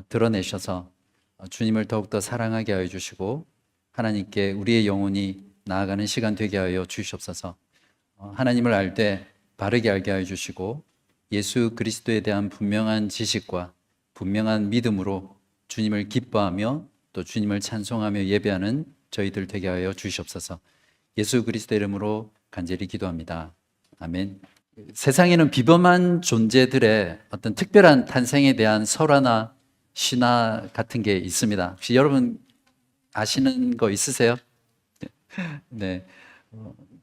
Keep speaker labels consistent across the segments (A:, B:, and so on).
A: 드러내셔서 주님을 더욱더 사랑하게 하여 주시고 하나님께 우리의 영혼이 나아가는 시간 되게 하여 주시옵소서. 하나님을 알 때 바르게 알게 하여 주시고 예수 그리스도에 대한 분명한 지식과 분명한 믿음으로 주님을 기뻐하며 또 주님을 찬송하며 예배하는 저희들 되게 하여 주시옵소서. 예수 그리스도 이름으로 간절히 기도합니다. 아멘. 세상에는 비범한 존재들의 어떤 특별한 탄생에 대한 설화나 신화 같은 게 있습니다. 혹시 여러분 아시는 거 있으세요? 네.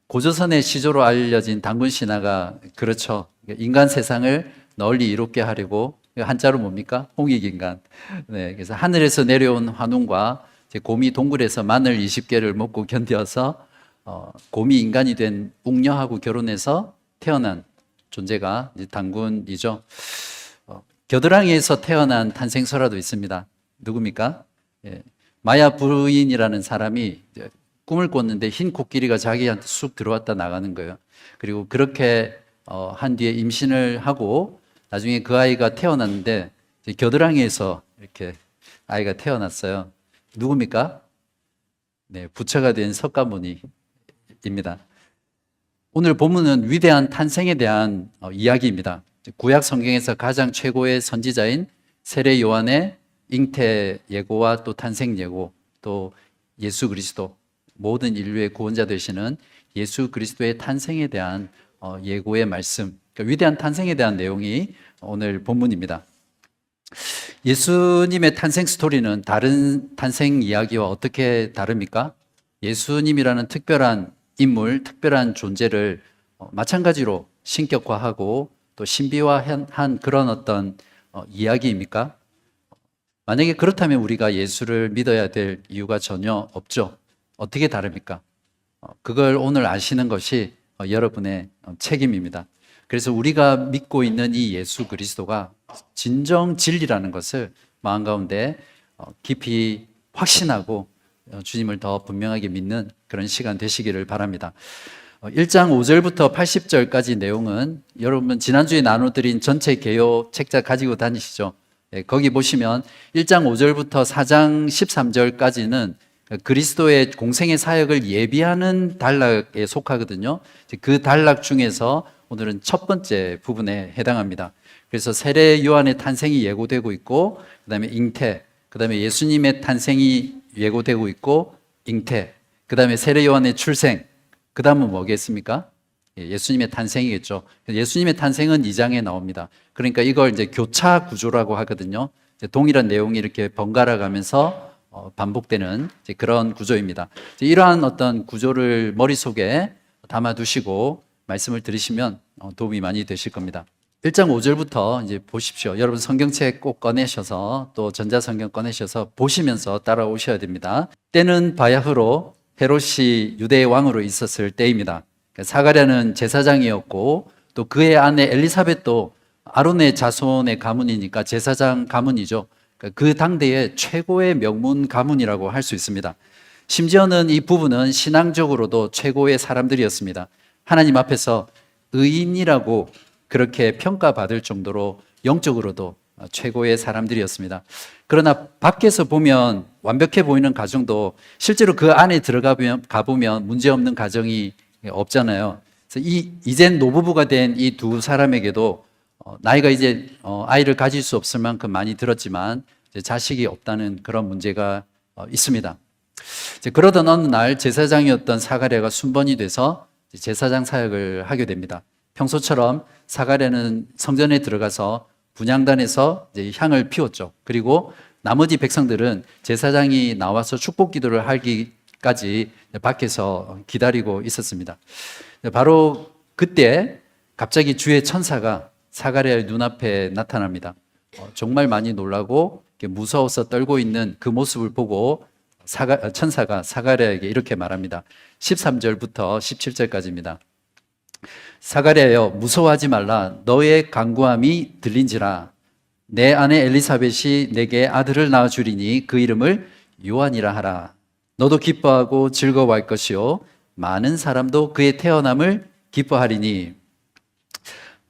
A: 고조선의 시조로 알려진 단군 신화가 그렇죠. 인간 세상을 널리 이롭게 하려고, 한자로 뭡니까? 홍익인간. 네. 그래서 하늘에서 내려온 환웅과 곰이 동굴에서 마늘 20개를 먹고 견뎌서 곰이 인간이 된 웅녀하고 결혼해서 태어난 존재가 이제 단군이죠. 겨드랑이에서 태어난 탄생설화도 있습니다. 누굽니까? 마야 부인이라는 사람이 꿈을 꿨는데 흰 코끼리가 자기한테 쑥 들어왔다 나가는 거예요. 그리고 그렇게 한 뒤에 임신을 하고 나중에 그 아이가 태어났는데 겨드랑이에서 이렇게 아이가 태어났어요. 누굽니까? 네, 부처가 된 석가모니입니다. 오늘 본문은 위대한 탄생에 대한 이야기입니다. 구약 성경에서 가장 최고의 선지자인 세례 요한의 잉태 예고와 또 탄생 예고, 또 예수 그리스도, 모든 인류의 구원자 되시는 예수 그리스도의 탄생에 대한 예고의 말씀, 그러니까 위대한 탄생에 대한 내용이 오늘 본문입니다. 예수님의 탄생 스토리는 다른 탄생 이야기와 어떻게 다릅니까? 예수님이라는 특별한 인물, 특별한 존재를 마찬가지로 신격화하고 또 신비화한 그런 어떤 이야기입니까? 만약에 그렇다면 우리가 예수를 믿어야 될 이유가 전혀 없죠. 어떻게 다릅니까? 그걸 오늘 아시는 것이 여러분의 책임입니다. 그래서 우리가 믿고 있는 이 예수 그리스도가 진정 진리라는 것을 마음 가운데 깊이 확신하고 주님을 더 분명하게 믿는 그런 시간 되시기를 바랍니다. 1장 5절부터 80절까지 내용은 여러분 지난주에 나눠드린 전체 개요 책자 가지고 다니시죠? 거기 보시면 1장 5절부터 4장 13절까지는 그리스도의 공생의 사역을 예비하는 단락에 속하거든요. 그 단락 중에서 오늘은 첫 번째 부분에 해당합니다. 그래서 세례 요한의 탄생이 예고되고 있고, 그 다음에 잉태, 그 다음에 예수님의 탄생이 예고되고 있고, 잉태, 그 다음에 세례 요한의 출생, 그 다음은 뭐겠습니까? 예수님의 탄생이겠죠. 예수님의 탄생은 2장에 나옵니다. 그러니까 이걸 이제 교차 구조라고 하거든요. 동일한 내용이 이렇게 번갈아 가면서 반복되는 그런 구조입니다. 이러한 어떤 구조를 머릿속에 담아두시고 말씀을 들으시면 도움이 많이 되실 겁니다. 1장 5절부터 이제 보십시오. 여러분 성경책 꼭 꺼내셔서 또 전자성경 꺼내셔서 보시면서 따라오셔야 됩니다. 때는 바야흐로 헤롯이 유대의 왕으로 있었을 때입니다. 사가랴는 제사장이었고 또 그의 아내 엘리사벳도 아론의 자손의 가문이니까 제사장 가문이죠. 그 당대의 최고의 명문 가문이라고 할 수 있습니다. 심지어는 이 부부는 신앙적으로도 최고의 사람들이었습니다. 하나님 앞에서 의인이라고 그렇게 평가받을 정도로 영적으로도 최고의 사람들이었습니다. 그러나 밖에서 보면 완벽해 보이는 가정도 실제로 그 안에 가보면 문제없는 가정이 없잖아요. 그래서 이젠 노부부가 된 이 두 사람에게도 나이가 이제 아이를 가질 수 없을 만큼 많이 들었지만 자식이 없다는 그런 문제가 있습니다. 그러던 어느 날 제사장이었던 사가랴가 순번이 돼서 제사장 사역을 하게 됩니다. 평소처럼 사가랴는 성전에 들어가서 분향단에서 이제 향을 피웠죠. 그리고 나머지 백성들은 제사장이 나와서 축복 기도를 하기까지 밖에서 기다리고 있었습니다. 바로 그때 갑자기 주의 천사가 사가랴의 눈앞에 나타납니다. 정말 많이 놀라고 무서워서 떨고 있는 그 모습을 보고 천사가 사가랴에게 이렇게 말합니다. 13절부터 17절까지입니다. 사가랴여 무서워하지 말라. 너의 간구함이 들린지라. 내 아내 엘리사벳이 내게 아들을 낳아주리니 그 이름을 요한이라 하라. 너도 기뻐하고 즐거워할 것이요 많은 사람도 그의 태어남을 기뻐하리니.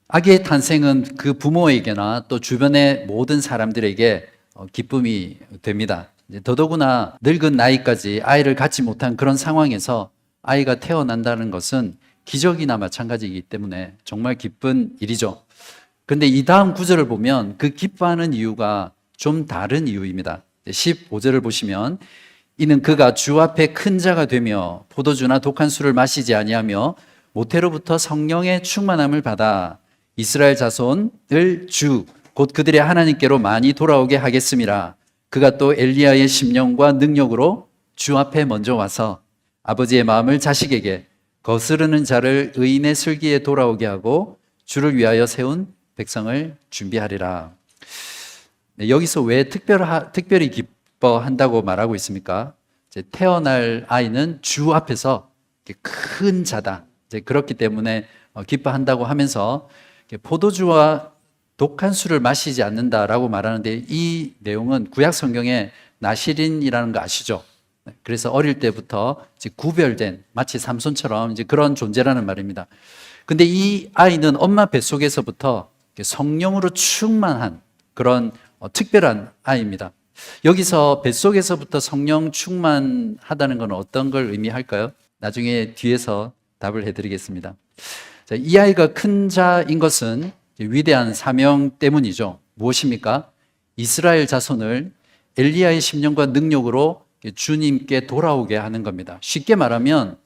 A: 아기의 탄생은 그 부모에게나 또 주변의 모든 사람들에게 기쁨이 됩니다. 이제 더더구나 늙은 나이까지 아이를 갖지 못한 그런 상황에서 아이가 태어난다는 것은 기적이나 마찬가지이기 때문에 정말 기쁜 일이죠. 그런데 이 다음 구절을 보면 그 기뻐하는 이유가 좀 다른 이유입니다. 15절을 보시면 이는 그가 주 앞에 큰 자가 되며 포도주나 독한 술을 마시지 아니하며 모태로부터 성령의 충만함을 받아 이스라엘 자손을 주 곧 그들의 하나님께로 많이 돌아오게 하겠음이라. 그가 또 엘리야의 심령과 능력으로 주 앞에 먼저 와서 아버지의 마음을 자식에게 거스르는 자를 의인의 슬기에 돌아오게 하고 주를 위하여 세운 백성을 준비하리라. 여기서 왜 특별히 기뻐한다고 말하고 있습니까? 이제 태어날 아이는 주 앞에서 큰 자다. 이제 그렇기 때문에 기뻐한다고 하면서 포도주와 독한 술을 마시지 않는다라고 말하는데 이 내용은 구약 성경에 나실인이라는 거 아시죠? 그래서 어릴 때부터 이제 구별된 마치 삼손처럼 이제 그런 존재라는 말입니다. 근데 이 아이는 엄마 뱃속에서부터 성령으로 충만한 그런 특별한 아이입니다. 여기서 뱃속에서부터 성령 충만하다는 건 어떤 걸 의미할까요? 나중에 뒤에서 답을 해드리겠습니다. 자, 이 아이가 큰 자인 것은 위대한 사명 때문이죠. 무엇입니까? 이스라엘 자손을 엘리야의 심령과 능력으로 주님께 돌아오게 하는 겁니다. 쉽게 말하면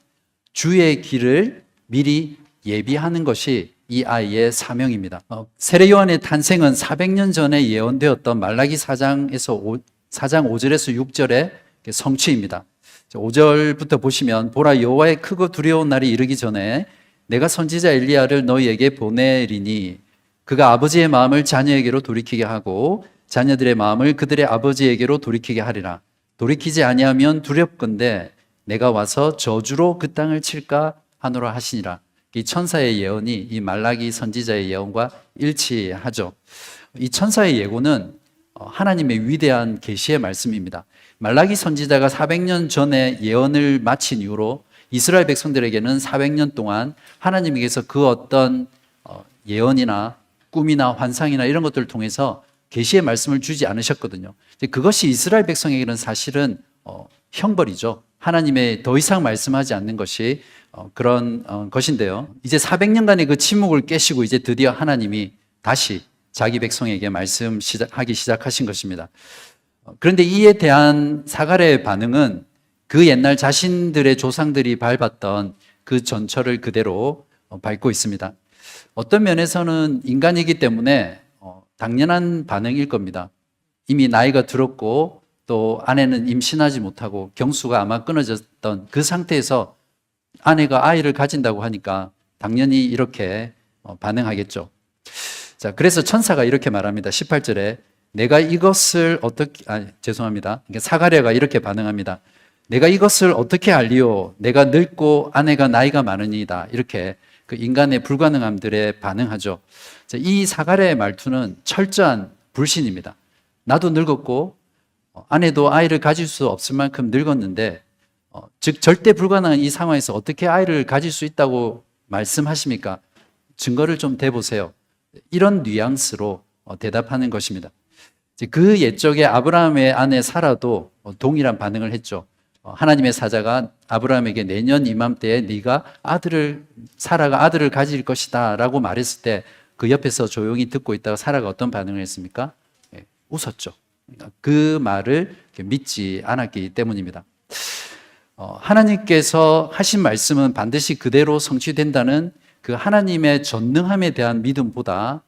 A: 주의 길을 미리 예비하는 것이 이 아이의 사명입니다. 세례 요한의 탄생은 400년 전에 예언되었던 말라기 4장 5절에서 6절의 성취입니다. 5절부터 보시면 보라 여호와의 크고 두려운 날이 이르기 전에 내가 선지자 엘리야를 너희에게 보내리니 그가 아버지의 마음을 자녀에게로 돌이키게 하고 자녀들의 마음을 그들의 아버지에게로 돌이키게 하리라. 돌이키지 아니하면 두렵건대 내가 와서 저주로 그 땅을 칠까 하노라 하시니라. 이 천사의 예언이 이 말라기 선지자의 예언과 일치하죠. 이 천사의 예고는 하나님의 위대한 계시의 말씀입니다. 말라기 선지자가 400년 전에 예언을 마친 이후로 이스라엘 백성들에게는 400년 동안 하나님께서 그 어떤 예언이나 꿈이나 환상이나 이런 것들을 통해서 계시의 말씀을 주지 않으셨거든요. 그것이 이스라엘 백성에게는 사실은 형벌이죠. 하나님의 더 이상 말씀하지 않는 것이 그런 것인데요. 이제 400년간의 그 침묵을 깨시고 이제 드디어 하나님이 다시 자기 백성에게 말씀하기 시작하신 것입니다. 그런데 이에 대한 사갈의 반응은 그 옛날 자신들의 조상들이 밟았던 그 전철을 그대로 밟고 있습니다. 어떤 면에서는 인간이기 때문에 당연한 반응일 겁니다. 이미 나이가 들었고 또 아내는 임신하지 못하고 경수가 아마 끊어졌던 그 상태에서 아내가 아이를 가진다고 하니까 당연히 이렇게 반응하겠죠. 자, 그래서 천사가 이렇게 말합니다. 18절에 내가 이것을 죄송합니다. 사가랴가 이렇게 반응합니다. 내가 이것을 어떻게 알리오? 내가 늙고 아내가 나이가 많으니이다. 이렇게 그 인간의 불가능함들에 반응하죠. 자, 이 사가랴의 말투는 철저한 불신입니다. 나도 늙었고 아내도 아이를 가질 수 없을 만큼 늙었는데 즉 절대 불가능한 이 상황에서 어떻게 아이를 가질 수 있다고 말씀하십니까? 증거를 좀 대보세요. 이런 뉘앙스로 대답하는 것입니다. 그 옛적에 아브라함의 아내 사라도 동일한 반응을 했죠. 하나님의 사자가 아브라함에게 내년 이맘때에 네가 사라가 아들을 가질 것이다 라고 말했을 때 그 옆에서 조용히 듣고 있다가 사라가 어떤 반응을 했습니까? 웃었죠. 그 말을 믿지 않았기 때문입니다. 하나님께서 하신 말씀은 반드시 그대로 성취된다는 그 하나님의 전능함에 대한 믿음보다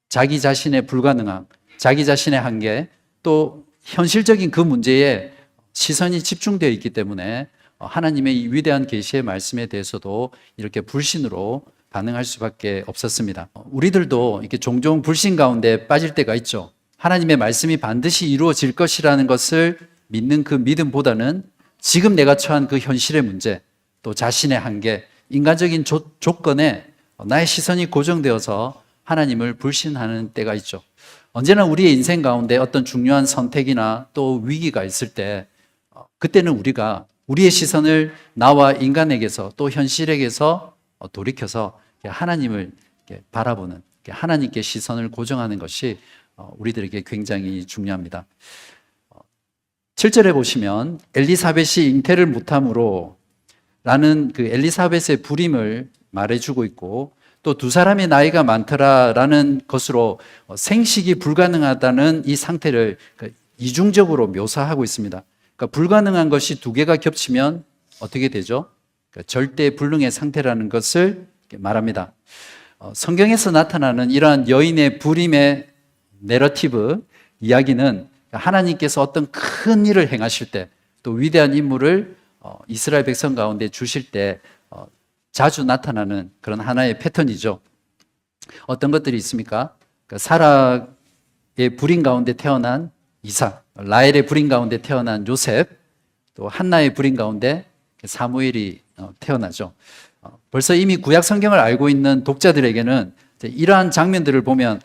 A: 자기 자신의 불가능함, 자기 자신의 한계, 또 현실적인 그 문제에 시선이 집중되어 있기 때문에 하나님의 이 위대한 계시의 말씀에 대해서도 이렇게 불신으로 반응할 수밖에 없었습니다. 우리들도 이렇게 종종 불신 가운데 빠질 때가 있죠. 하나님의 말씀이 반드시 이루어질 것이라는 것을 믿는 그 믿음보다는 지금 내가 처한 그 현실의 문제, 또 자신의 한계, 인간적인 조건에 나의 시선이 고정되어서 하나님을 불신하는 때가 있죠. 언제나 우리의 인생 가운데 어떤 중요한 선택이나 또 위기가 있을 때 그때는 우리가 우리의 시선을 나와 인간에게서 또 현실에게서 돌이켜서 하나님을 바라보는, 하나님께 시선을 고정하는 것이 우리들에게 굉장히 중요합니다. 7절에 보시면 엘리사벳이 잉태를 못함으로 라는 그 엘리사벳의 불임을 말해주고 있고, 또 두 사람의 나이가 많더라라는 것으로 생식이 불가능하다는 이 상태를 이중적으로 묘사하고 있습니다. 그러니까 불가능한 것이 두 개가 겹치면 어떻게 되죠? 그러니까 절대 불능의 상태라는 것을 말합니다. 성경에서 나타나는 이러한 여인의 불임의 내러티브 이야기는 하나님께서 어떤 큰 일을 행하실 때, 또 위대한 임무를 이스라엘 백성 가운데 주실 때 자주 나타나는 그런 하나의 패턴이죠. 어떤 것들이 있습니까? 그러니까 사라의 불임 가운데 태어난 이삭, 라헬의 불임 가운데 태어난 요셉, 또 한나의 불임 가운데 사무엘이 태어나죠. 벌써 이미 구약 성경을 알고 있는 독자들에게는 이러한 장면들을 보면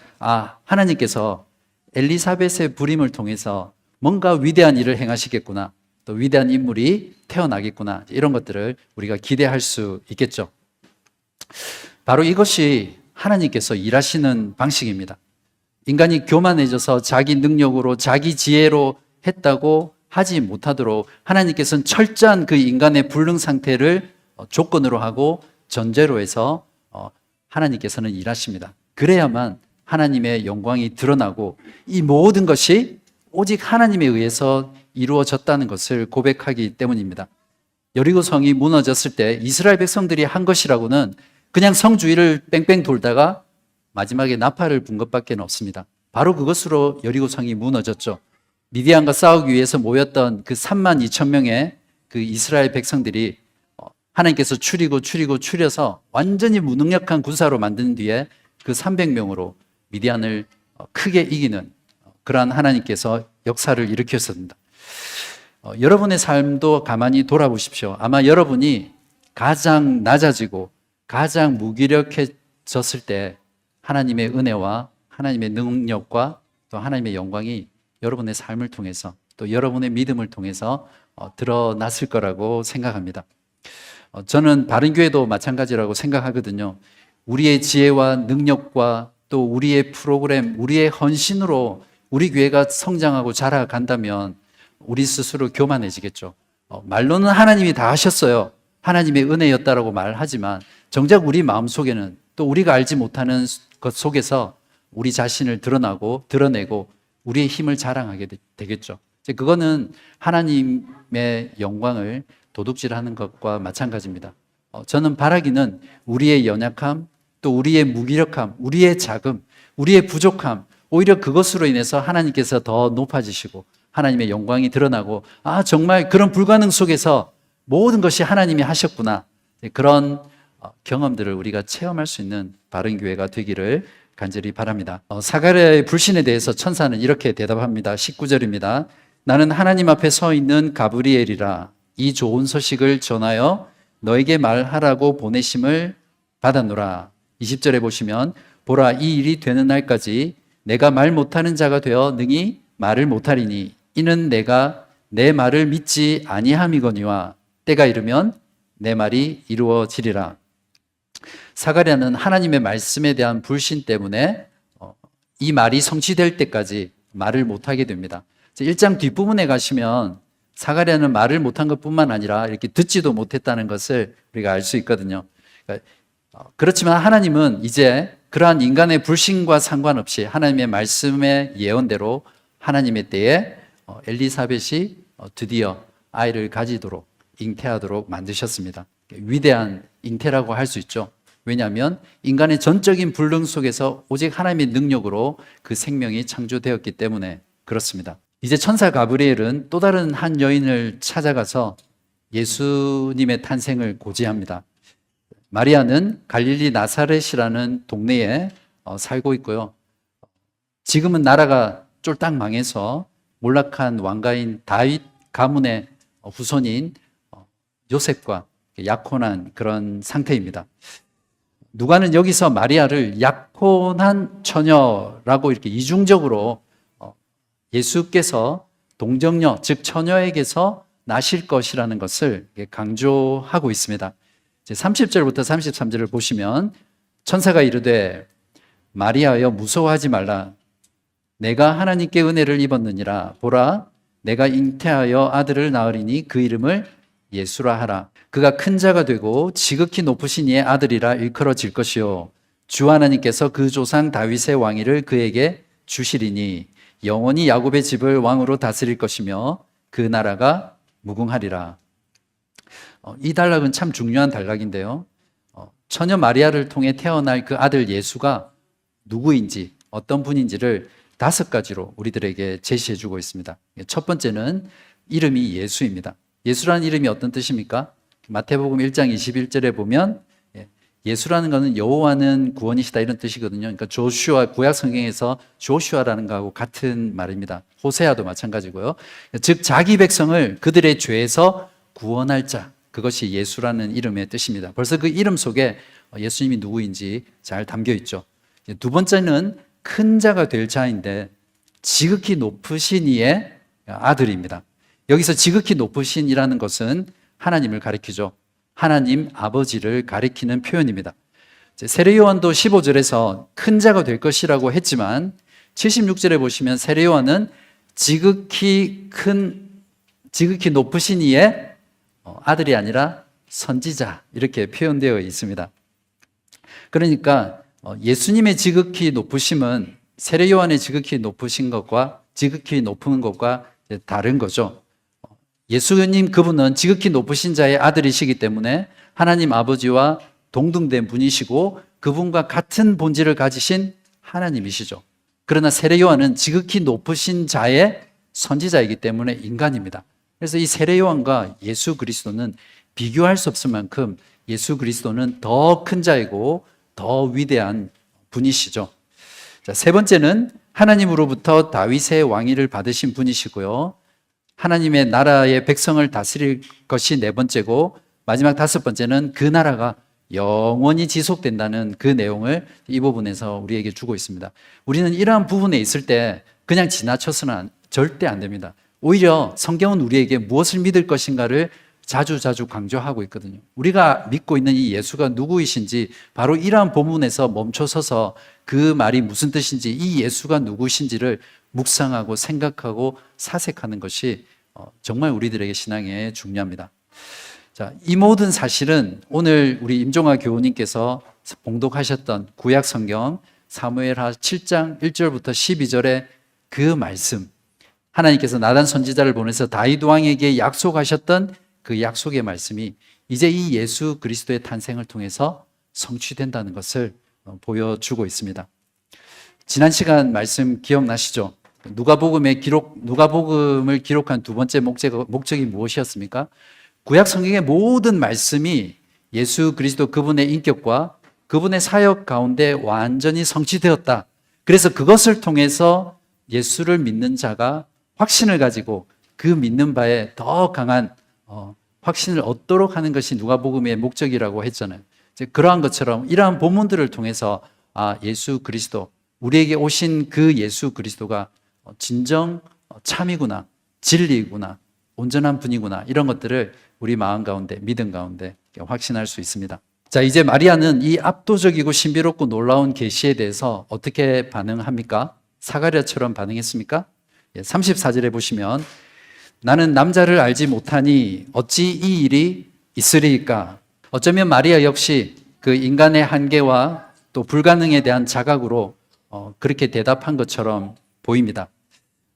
A: 하나님께서 엘리사벳의 불임을 통해서 뭔가 위대한 일을 행하시겠구나, 또 위대한 인물이 태어나겠구나, 이런 것들을 우리가 기대할 수 있겠죠. 바로 이것이 하나님께서 일하시는 방식입니다. 인간이 교만해져서 자기 능력으로 자기 지혜로 했다고 하지 못하도록 하나님께서는 철저한 그 인간의 불능 상태를 조건으로 하고 전제로 해서 하나님께서는 일하십니다. 그래야만 하나님의 영광이 드러나고 이 모든 것이 오직 하나님에 의해서 이루어졌다는 것을 고백하기 때문입니다. 여리고 성이 무너졌을 때 이스라엘 백성들이 한 것이라고는 그냥 성 주위를 뺑뺑 돌다가 마지막에 나팔을 분 것밖에 없습니다. 바로 그것으로 여리고 성이 무너졌죠. 미디안과 싸우기 위해서 모였던 그 3만 2천 명의 그 이스라엘 백성들이 하나님께서 추려서 완전히 무능력한 군사로 만든 뒤에 그 300명으로 미디안을 크게 이기는 그러한 하나님께서 역사를 일으켰습니다. 여러분의 삶도 가만히 돌아보십시오. 아마 여러분이 가장 낮아지고 가장 무기력해졌을 때 하나님의 은혜와 하나님의 능력과 또 하나님의 영광이 여러분의 삶을 통해서 또 여러분의 믿음을 통해서 드러났을 거라고 생각합니다. 저는 바른교회도 마찬가지라고 생각하거든요. 우리의 지혜와 능력과 또 우리의 프로그램, 우리의 헌신으로 우리 교회가 성장하고 자라간다면 우리 스스로 교만해지겠죠. 말로는 하나님이 다 하셨어요. 하나님의 은혜였다라고 말하지만 정작 우리 마음속에는 또 우리가 알지 못하는 것 속에서 우리 자신을 드러내고 우리의 힘을 자랑하게 되겠죠. 그거는 하나님의 영광을 도둑질하는 것과 마찬가지입니다. 저는 바라기는 우리의 연약함, 또 우리의 무기력함, 우리의 자금, 우리의 부족함, 오히려 그것으로 인해서 하나님께서 더 높아지시고 하나님의 영광이 드러나고 정말 그런 불가능 속에서 모든 것이 하나님이 하셨구나, 그런 경험들을 우리가 체험할 수 있는 바른 교회가 되기를 간절히 바랍니다. 사가랴의 불신에 대해서 천사는 이렇게 대답합니다. 19절입니다. 나는 하나님 앞에 서 있는 가브리엘이라. 이 좋은 소식을 전하여 너에게 말하라고 보내심을 받았노라. 20절에 보시면 보라, 이 일이 되는 날까지 내가 말 못하는 자가 되어 능히 말을 못하리니 이는 내가 내 말을 믿지 아니함이거니와 때가 이르면 내 말이 이루어지리라. 사가랴는 하나님의 말씀에 대한 불신 때문에 이 말이 성취될 때까지 말을 못하게 됩니다. 1장 뒷부분에 가시면 사가랴는 말을 못한 것뿐만 아니라 이렇게 듣지도 못했다는 것을 우리가 알 수 있거든요. 그렇지만 하나님은 이제 그러한 인간의 불신과 상관없이 하나님의 말씀의 예언대로 하나님의 때에 엘리사벳이 드디어 아이를 가지도록 잉태하도록 만드셨습니다. 위대한 잉태라고 할 수 있죠. 왜냐하면 인간의 전적인 불능 속에서 오직 하나님의 능력으로 그 생명이 창조되었기 때문에 그렇습니다. 이제 천사 가브리엘은 또 다른 한 여인을 찾아가서 예수님의 탄생을 고지합니다. 마리아는 갈릴리 나사렛이라는 동네에 살고 있고요. 지금은 나라가 쫄딱 망해서 몰락한 왕가인 다윗 가문의 후손인 요셉과 약혼한 그런 상태입니다. 누가는 여기서 마리아를 약혼한 처녀라고 이렇게 이중적으로 예수께서 동정녀, 즉 처녀에게서 나실 것이라는 것을 강조하고 있습니다. 30절부터 33절을 보시면 천사가 이르되 마리아여 무서워하지 말라. 내가 하나님께 은혜를 입었느니라. 보라, 내가 잉태하여 아들을 낳으리니 그 이름을 예수라 하라. 그가 큰 자가 되고 지극히 높으신 이의 아들이라 일컬어질 것이요 주 하나님께서 그 조상 다윗의 왕위를 그에게 주시리니 영원히 야곱의 집을 왕으로 다스릴 것이며 그 나라가 무궁하리라. 이 단락은 참 중요한 단락인데요. 처녀 마리아를 통해 태어날 그 아들 예수가 누구인지 어떤 분인지를 5가지로 우리들에게 제시해 주고 있습니다. 첫 번째는 이름이 예수입니다. 예수라는 이름이 어떤 뜻입니까? 마태복음 1장 21절에 보면 예수라는 것은 여호와는 구원이시다 이런 뜻이거든요. 그러니까 조슈아, 구약 성경에서 조슈아라는 거하고 같은 말입니다. 호세아도 마찬가지고요. 즉 자기 백성을 그들의 죄에서 구원할 자, 그것이 예수라는 이름의 뜻입니다. 벌써 그 이름 속에 예수님이 누구인지 잘 담겨 있죠. 두 번째는 큰 자가 될 자인데 지극히 높으신 이의 아들입니다. 여기서 지극히 높으신 이라는 것은 하나님을 가리키죠. 하나님 아버지를 가리키는 표현입니다. 세례요한도 15절에서 큰 자가 될 것이라고 했지만 76절에 보시면 세례요한은 지극히 높으신 이의 아들이 아니라 선지자 이렇게 표현되어 있습니다. 그러니까 예수님의 지극히 높으심은 세례요한의 지극히 높으신 것과 지극히 높은 것과 다른 거죠. 예수님 그분은 지극히 높으신 자의 아들이시기 때문에 하나님 아버지와 동등된 분이시고 그분과 같은 본질을 가지신 하나님이시죠. 그러나 세례요한은 지극히 높으신 자의 선지자이기 때문에 인간입니다. 그래서 이 세례요한과 예수 그리스도는 비교할 수 없을 만큼 예수 그리스도는 더 큰 자이고 더 위대한 분이시죠. 자, 세 번째는 하나님으로부터 다윗의 왕위를 받으신 분이시고요. 하나님의 나라의 백성을 다스릴 것이 네 번째고 마지막 5번째는 그 나라가 영원히 지속된다는 그 내용을 이 부분에서 우리에게 주고 있습니다. 우리는 이러한 부분에 있을 때 그냥 지나쳐서는 절대 안 됩니다. 오히려 성경은 우리에게 무엇을 믿을 것인가를 자주 강조하고 있거든요. 우리가 믿고 있는 이 예수가 누구이신지 바로 이러한 본문에서 멈춰서서 그 말이 무슨 뜻인지 이 예수가 누구신지를 묵상하고 생각하고 사색하는 것이 정말 우리들에게 신앙에 중요합니다. 자, 이 모든 사실은 오늘 우리 임종화 교우님께서 봉독하셨던 구약 성경 사무엘하 7장 1절부터 12절의 그 말씀, 하나님께서 나단 선지자를 보내서 다윗 왕에게 약속하셨던 그 약속의 말씀이 이제 이 예수 그리스도의 탄생을 통해서 성취된다는 것을 보여주고 있습니다. 지난 시간 말씀 기억나시죠? 누가복음을 기록한 두 번째 목적이 무엇이었습니까? 구약 성경의 모든 말씀이 예수 그리스도 그분의 인격과 그분의 사역 가운데 완전히 성취되었다. 그래서 그것을 통해서 예수를 믿는 자가 확신을 가지고 그 믿는 바에 더 강한 확신을 얻도록 하는 것이 누가복음의 목적이라고 했잖아요. 그러한 것처럼 이러한 본문들을 통해서 예수 그리스도, 우리에게 오신 그 예수 그리스도가 진정 참이구나, 진리구나, 온전한 분이구나, 이런 것들을 우리 마음 가운데, 믿음 가운데 확신할 수 있습니다. 자, 이제 마리아는 이 압도적이고 신비롭고 놀라운 계시에 대해서 어떻게 반응합니까? 사가랴처럼 반응했습니까? 34절에 보시면 나는 남자를 알지 못하니 어찌 이 일이 있으리이까? 어쩌면 마리아 역시 그 인간의 한계와 또 불가능에 대한 자각으로 그렇게 대답한 것처럼 보입니다.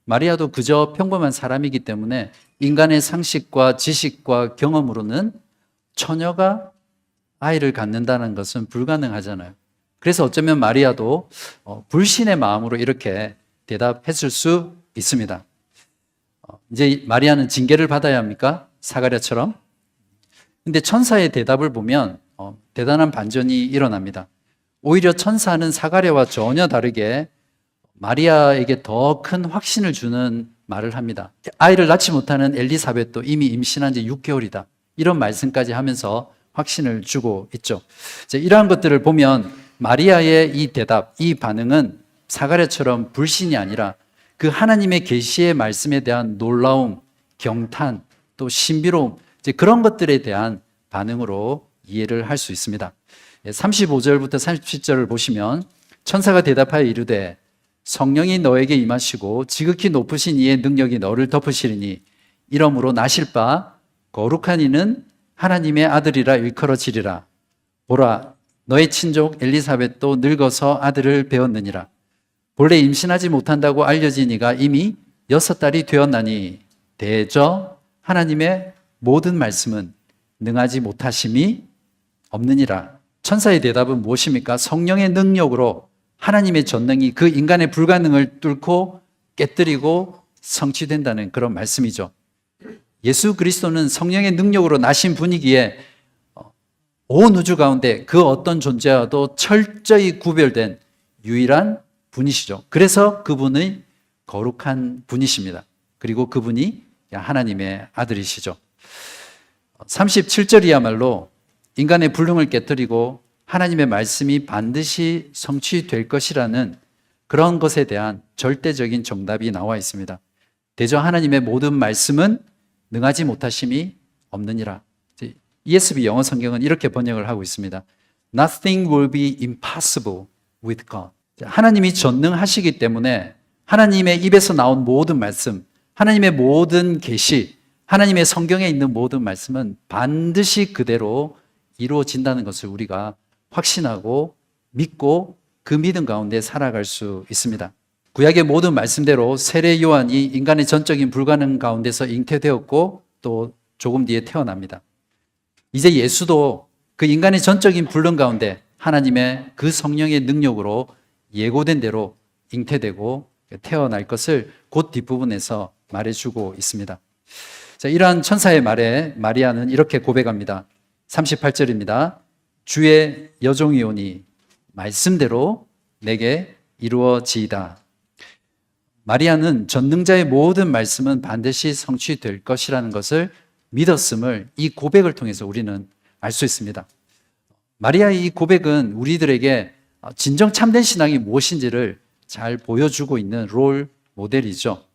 A: 마리아도 그저 평범한 사람이기 때문에 인간의 상식과 지식과 경험으로는 처녀가 아이를 갖는다는 것은 불가능하잖아요. 그래서 어쩌면 마리아도 불신의 마음으로 이렇게 대답했을 수 있습니다. 이제 마리아는 징계를 받아야 합니까? 사가랴처럼? 근데 천사의 대답을 보면 대단한 반전이 일어납니다. 오히려 천사는 사가랴와 전혀 다르게 마리아에게 더 큰 확신을 주는 말을 합니다. 아이를 낳지 못하는 엘리사벳도 이미 임신한 지 6개월이다. 이런 말씀까지 하면서 확신을 주고 있죠. 이러한 것들을 보면 마리아의 이 대답, 이 반응은 사가랴처럼 불신이 아니라 그 하나님의 계시의 말씀에 대한 놀라움, 경탄, 또 신비로움, 그런 것들에 대한 반응으로 이해를 할 수 있습니다. 35절부터 37절을 보시면 천사가 대답하여 이르되 성령이 너에게 임하시고 지극히 높으신 이의 능력이 너를 덮으시리니 이러므로 나실 바 거룩한 이는 하나님의 아들이라 일컬어지리라. 보라, 너의 친족 엘리사벳도 늙어서 아들을 배웠느니라. 본래 임신하지 못한다고 알려진 이가 이미 6달이 되었나니 대저 하나님의 모든 말씀은 능하지 못하심이 없느니라. 천사의 대답은 무엇입니까? 성령의 능력으로 하나님의 전능이 그 인간의 불가능을 뚫고 깨뜨리고 성취된다는 그런 말씀이죠. 예수 그리스도는 성령의 능력으로 나신 분이기에 온 우주 가운데 그 어떤 존재와도 철저히 구별된 유일한 분이시죠. 그래서 그분의 거룩한 분이십니다. 그리고 그분이 하나님의 아들이시죠. 37절이야말로 인간의 불능을 깨뜨리고 하나님의 말씀이 반드시 성취될 것이라는 그런 것에 대한 절대적인 정답이 나와 있습니다. 대저 하나님의 모든 말씀은 능하지 못하심이 없느니라. ESV 영어 성경은 이렇게 번역을 하고 있습니다. Nothing will be impossible with God. 하나님이 전능하시기 때문에 하나님의 입에서 나온 모든 말씀, 하나님의 모든 계시, 하나님의 성경에 있는 모든 말씀은 반드시 그대로 이루어진다는 것을 우리가 확신하고 믿고 그 믿음 가운데 살아갈 수 있습니다. 구약의 모든 말씀대로 세례 요한이 인간의 전적인 불가능 가운데서 잉태되었고 또 조금 뒤에 태어납니다. 이제 예수도 그 인간의 전적인 불능 가운데 하나님의 그 성령의 능력으로 예고된 대로 잉태되고 태어날 것을 곧 뒷부분에서 말해주고 있습니다. 자, 이러한 천사의 말에 마리아는 이렇게 고백합니다. 38절입니다. 주의 여종이오니 말씀대로 내게 이루어지이다. 마리아는 전능자의 모든 말씀은 반드시 성취될 것이라는 것을 믿었음을 이 고백을 통해서 우리는 알 수 있습니다. 마리아의 이 고백은 우리들에게 진정 참된 신앙이 무엇인지를 잘 보여주고 있는 롤 모델이죠.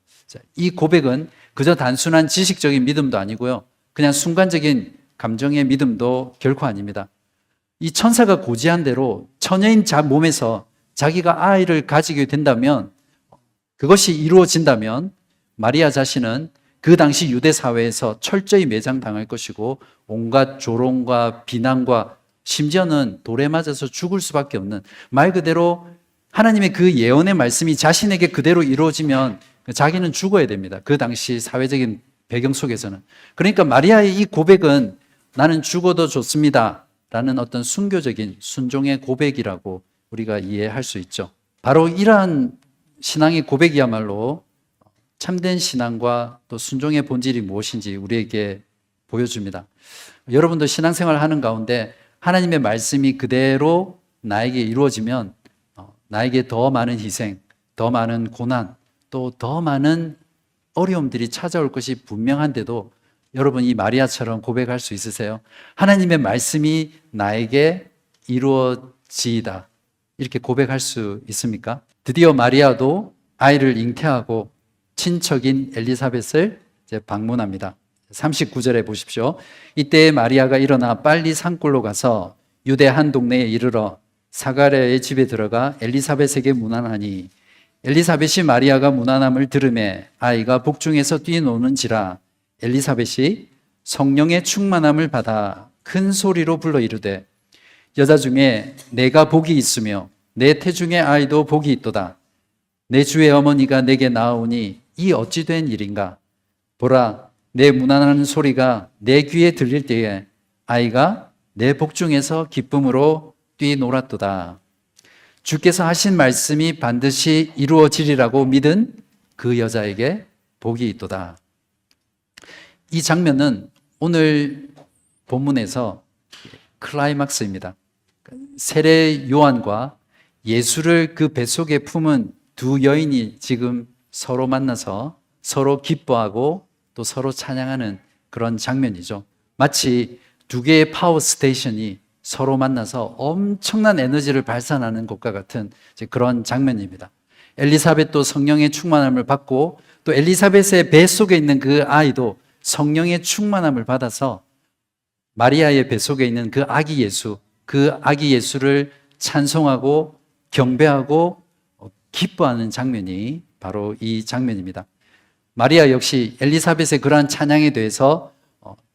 A: 이 고백은 그저 단순한 지식적인 믿음도 아니고요. 그냥 순간적인 감정의 믿음도 결코 아닙니다. 이 천사가 고지한 대로 처녀인 몸에서 자기가 아이를 가지게 된다면, 그것이 이루어진다면 마리아 자신은 그 당시 유대 사회에서 철저히 매장당할 것이고 온갖 조롱과 비난과 심지어는 돌에 맞아서 죽을 수밖에 없는, 말 그대로 하나님의 그 예언의 말씀이 자신에게 그대로 이루어지면 자기는 죽어야 됩니다. 그 당시 사회적인 배경 속에서는. 그러니까 마리아의 이 고백은 나는 죽어도 좋습니다 라는 어떤 순교적인 순종의 고백이라고 우리가 이해할 수 있죠. 바로 이러한 신앙의 고백이야말로 참된 신앙과 또 순종의 본질이 무엇인지 우리에게 보여줍니다. 여러분도 신앙생활을 하는 가운데 하나님의 말씀이 그대로 나에게 이루어지면 나에게 더 많은 희생, 더 많은 고난, 또 더 많은 어려움들이 찾아올 것이 분명한데도 여러분 이 마리아처럼 고백할 수 있으세요? 하나님의 말씀이 나에게 이루어지이다. 이렇게 고백할 수 있습니까? 드디어 마리아도 아이를 잉태하고 친척인 엘리사벳을 이제 방문합니다. 39절에 보십시오. 이때 마리아가 일어나 빨리 산골로 가서 유대 한 동네에 이르러 사가랴의 집에 들어가 엘리사벳에게 문안하니 엘리사벳이 마리아가 문안함을 들으매 아이가 복중에서 뛰노는지라 엘리사벳이 성령의 충만함을 받아 큰 소리로 불러 이르되 여자 중에 내가 복이 있으며 내 태중의 아이도 복이 있도다. 내 주의 어머니가 내게 나아오니 이 어찌 된 일인가? 보라, 내 문안하는 소리가 내 귀에 들릴 때에 아이가 내 복중에서 기쁨으로 뛰놀았도다. 주께서 하신 말씀이 반드시 이루어지리라고 믿은 그 여자에게 복이 있도다. 이 장면은 오늘 본문에서 클라이막스입니다. 세례 요한과 예수를 그 뱃속에 품은 두 여인이 지금 서로 만나서 서로 기뻐하고 또 서로 찬양하는 그런 장면이죠. 마치 두 개의 파워 스테이션이 서로 만나서 엄청난 에너지를 발산하는 것과 같은 그런 장면입니다. 엘리사벳도 성령의 충만함을 받고 또 엘리사벳의 뱃속에 있는 그 아이도 성령의 충만함을 받아서 마리아의 뱃속에 있는 그 아기 예수를 찬송하고 경배하고 기뻐하는 장면이 바로 이 장면입니다. 마리아 역시 엘리사벳의 그러한 찬양에 대해서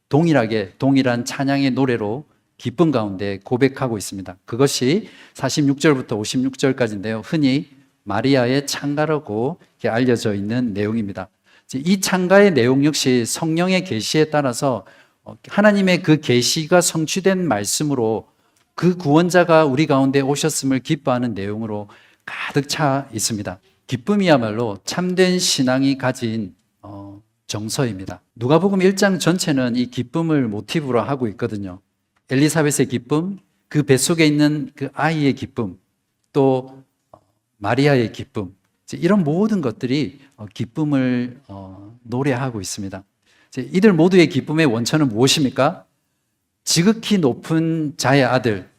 A: 동일한 찬양의 노래로 기쁨 가운데 고백하고 있습니다. 그것이 46절부터 56절까지인데요. 흔히 마리아의 찬가라고 알려져 있는 내용입니다. 이 찬가의 내용 역시 성령의 계시에 따라서 하나님의 그 계시가 성취된 말씀으로 그 구원자가 우리 가운데 오셨음을 기뻐하는 내용으로 가득 차 있습니다. 기쁨이야말로 참된 신앙이 가진 정서입니다. 누가복음 1장 전체는 이 기쁨을 모티브로 하고 있거든요. 엘리사벳의 기쁨, 그 뱃속에 있는 그 아이의 기쁨, 또 마리아의 기쁨, 이런 모든 것들이 기쁨을 노래하고 있습니다. 이들 모두의 기쁨의 원천은 무엇입니까? 지극히 높은 자의 아들,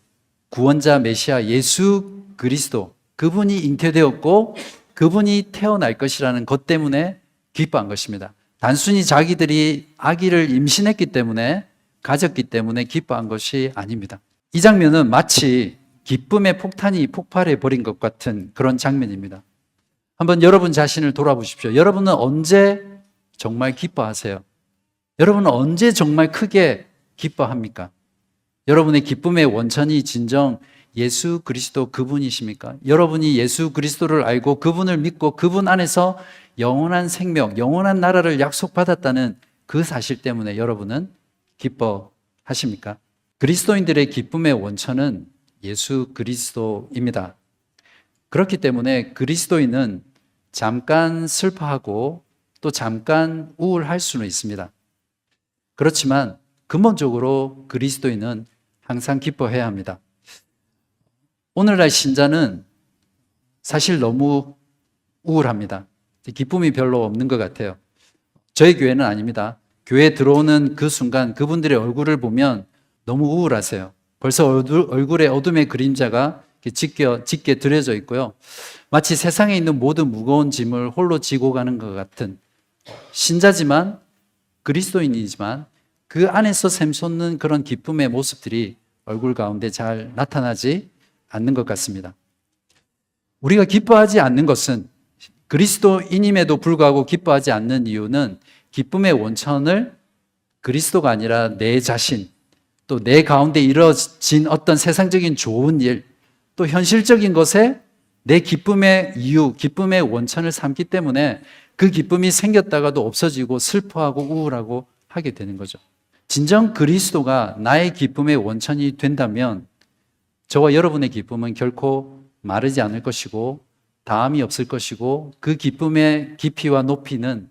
A: 구원자 메시아 예수 그리스도, 그분이 잉태되었고 그분이 태어날 것이라는 것 때문에 기뻐한 것입니다. 단순히 자기들이 아기를 임신했기 때문에, 가졌기 때문에 기뻐한 것이 아닙니다. 이 장면은 마치 기쁨의 폭탄이 폭발해 버린 것 같은 그런 장면입니다. 한번 여러분 자신을 돌아보십시오. 여러분은 언제 정말 기뻐하세요? 여러분은 언제 정말 크게 기뻐합니까? 여러분의 기쁨의 원천이 진정 예수 그리스도 그분이십니까? 여러분이 예수 그리스도를 알고 그분을 믿고 그분 안에서 영원한 생명, 영원한 나라를 약속받았다는 그 사실 때문에 여러분은 기뻐하십니까? 그리스도인들의 기쁨의 원천은 예수 그리스도입니다. 그렇기 때문에 그리스도인은 잠깐 슬퍼하고 또 잠깐 우울할 수는 있습니다. 그렇지만 근본적으로 그리스도인은 항상 기뻐해야 합니다. 오늘날 신자는 사실 너무 우울합니다. 기쁨이 별로 없는 것 같아요. 저희 교회는 아닙니다. 교회에 들어오는 그 순간 그분들의 얼굴을 보면 너무 우울하세요. 벌써 얼굴에 어둠의 그림자가 짙게 드려져 있고요. 마치 세상에 있는 모든 무거운 짐을 홀로 지고 가는 것 같은, 신자지만 그리스도인이지만 그 안에서 샘솟는 그런 기쁨의 모습들이 얼굴 가운데 잘 나타나지 않는 것 같습니다. 우리가 기뻐하지 않는 것은, 그리스도인임에도 불구하고 기뻐하지 않는 이유는 기쁨의 원천을 그리스도가 아니라 내 자신, 또 내 가운데 이루어진 어떤 세상적인 좋은 일, 또 현실적인 것에 내 기쁨의 이유, 기쁨의 원천을 삼기 때문에 그 기쁨이 생겼다가도 없어지고 슬퍼하고 우울하고 하게 되는 거죠. 진정 그리스도가 나의 기쁨의 원천이 된다면 저와 여러분의 기쁨은 결코 마르지 않을 것이고 다함이 없을 것이고 그 기쁨의 깊이와 높이는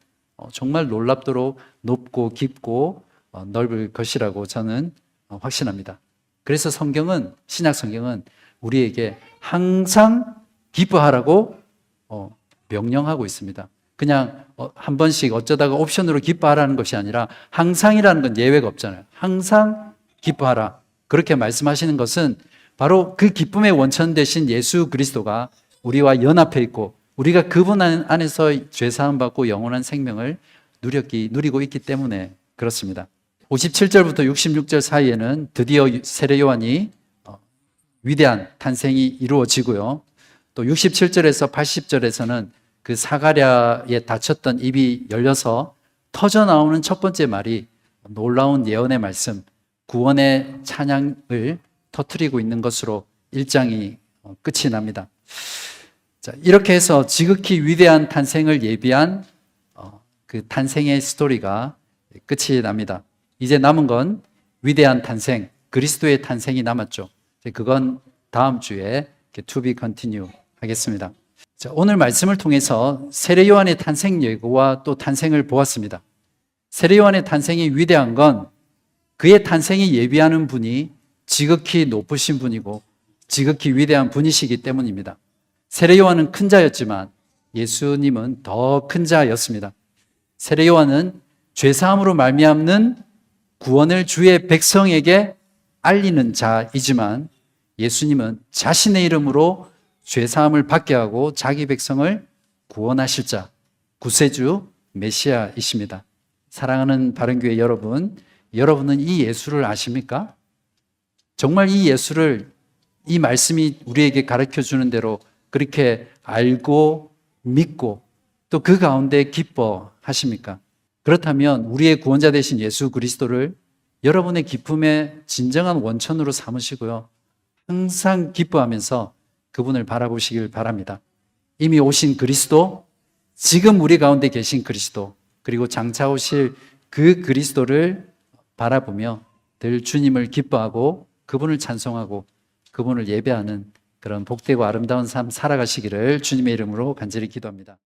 A: 정말 놀랍도록 높고 깊고 넓을 것이라고 저는 확신합니다. 그래서 성경은, 신약 성경은 우리에게 항상 기뻐하라고 명령하고 있습니다. 그냥 한 번씩 어쩌다가 옵션으로 기뻐하라는 것이 아니라 항상이라는 건 예외가 없잖아요. 항상 기뻐하라. 그렇게 말씀하시는 것은 바로 그 기쁨의 원천 되신 예수 그리스도가 우리와 연합해 있고 우리가 그분 안에서 죄사함 받고 영원한 생명을 누리고 있기 때문에 그렇습니다. 57절부터 66절 사이에는 드디어 세례 요한이 위대한 탄생이 이루어지고요. 또 67절에서 80절에서는 그 사가랴에 닫혔던 입이 열려서 터져 나오는 첫 번째 말이 놀라운 예언의 말씀, 구원의 찬양을 터뜨리고 있는 것으로 1장이 끝이 납니다. 자, 이렇게 해서 지극히 위대한 탄생을 예비한 그 탄생의 스토리가 끝이 납니다. 이제 남은 건 위대한 탄생, 그리스도의 탄생이 남았죠. 그건 다음 주에 to be continue 하겠습니다. 자, 오늘 말씀을 통해서 세례 요한의 탄생 예고와 또 탄생을 보았습니다. 세례 요한의 탄생이 위대한 건 그의 탄생이 예비하는 분이 지극히 높으신 분이고 지극히 위대한 분이시기 때문입니다. 세례 요한은 큰 자였지만 예수님은 더 큰 자였습니다. 세례 요한은 죄사함으로 말미암는 구원을 주의 백성에게 알리는 자이지만 예수님은 자신의 이름으로 죄사함을 받게 하고 자기 백성을 구원하실 자, 구세주 메시아이십니다. 사랑하는 바른교회 여러분, 여러분은 이 예수를 아십니까? 정말 이 예수를, 이 말씀이 우리에게 가르쳐 주는 대로 그렇게 알고 믿고 또 그 가운데 기뻐하십니까? 그렇다면 우리의 구원자 되신 예수 그리스도를 여러분의 기쁨의 진정한 원천으로 삼으시고요. 항상 기뻐하면서 그분을 바라보시길 바랍니다. 이미 오신 그리스도, 지금 우리 가운데 계신 그리스도, 그리고 장차 오실 그 그리스도를 바라보며 늘 주님을 기뻐하고 그분을 찬송하고 그분을 예배하는 그런 복되고 아름다운 삶 살아가시기를 주님의 이름으로 간절히 기도합니다.